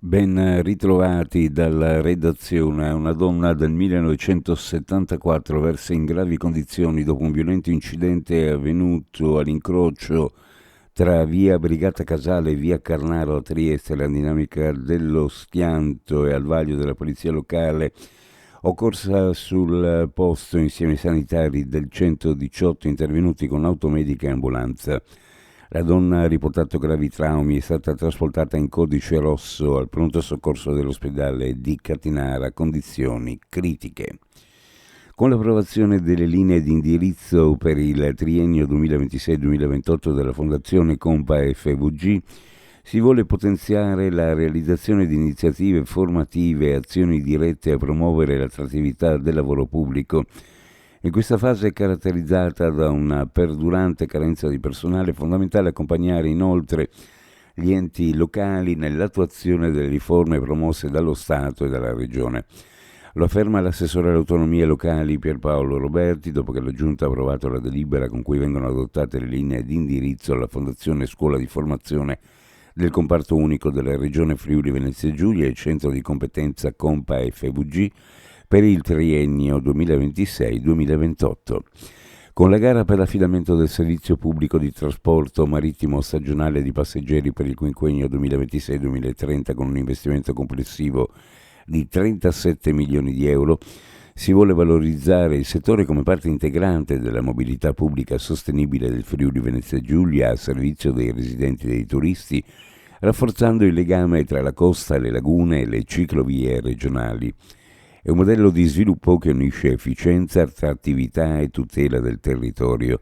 Ben ritrovati dalla redazione. Una donna del 1974 versa in gravi condizioni dopo un violento incidente avvenuto all'incrocio tra via Brigata Casale e via Carnaro a Trieste. La dinamica dello schianto e al vaglio della polizia locale, occorsa sul posto insieme ai sanitari del 118 intervenuti con automedica e ambulanza. La donna ha riportato gravi traumi, è stata trasportata in codice rosso al pronto soccorso dell'ospedale di Catinara, condizioni critiche. Con l'approvazione delle linee di indirizzo per il triennio 2026-2028 della Fondazione Compa FVG, si vuole potenziare la realizzazione di iniziative formative e azioni dirette a promuovere l'attrattività del lavoro pubblico. In questa fase è caratterizzata da una perdurante carenza di personale. È fondamentale accompagnare inoltre gli enti locali nell'attuazione delle riforme promosse dallo Stato e dalla Regione. Lo afferma l'assessore alle autonomie locali Pierpaolo Roberti dopo che la Giunta ha approvato la delibera con cui vengono adottate le linee di indirizzo alla Fondazione Scuola di Formazione del comparto unico della Regione Friuli Venezia Giulia e Centro di Competenza Compa FVG per il triennio 2026-2028. Con la gara per l'affidamento del servizio pubblico di trasporto marittimo stagionale di passeggeri per il quinquennio 2026-2030 con un investimento complessivo di 37 milioni di euro, si vuole valorizzare il settore come parte integrante della mobilità pubblica sostenibile del Friuli Venezia Giulia a servizio dei residenti e dei turisti, rafforzando il legame tra la costa, le lagune e le ciclovie regionali. È un modello di sviluppo che unisce efficienza, attrattività e tutela del territorio.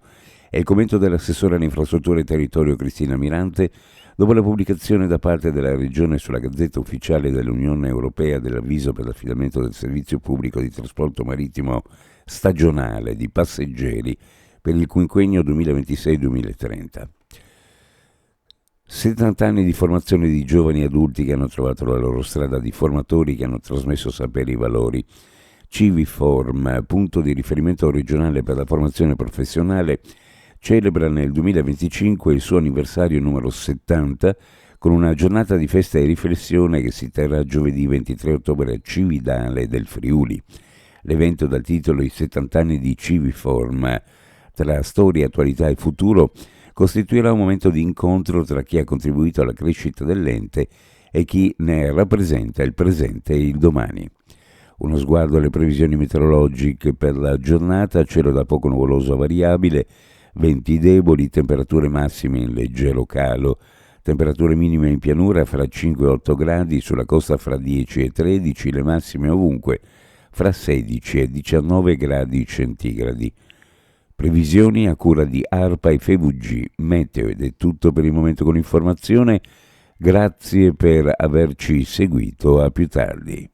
È il commento dell'assessore alle infrastrutture e territorio Cristina Mirante dopo la pubblicazione da parte della Regione sulla Gazzetta Ufficiale dell'Unione Europea dell'avviso per l'affidamento del servizio pubblico di trasporto marittimo stagionale di passeggeri per il quinquennio 2026-2030. 70 anni di formazione di giovani adulti che hanno trovato la loro strada, di formatori che hanno trasmesso saperi e valori. Civiform, punto di riferimento regionale per la formazione professionale, celebra nel 2025 il suo anniversario numero 70 con una giornata di festa e riflessione che si terrà giovedì 23 ottobre a Cividale del Friuli. L'evento dal titolo I 70 anni di Civiform, tra storia, attualità e futuro, costituirà un momento di incontro tra chi ha contribuito alla crescita dell'ente e chi ne rappresenta il presente e il domani. Uno sguardo alle previsioni meteorologiche per la giornata: cielo da poco nuvoloso a variabile, venti deboli, temperature massime in leggero calo, temperature minime in pianura fra 5 e 8 gradi, sulla costa fra 10 e 13, le massime ovunque fra 16 e 19 gradi centigradi. Previsioni a cura di ARPA e FVG Meteo. Ed è tutto per il momento con l'informazione. Grazie per averci seguito, a più tardi.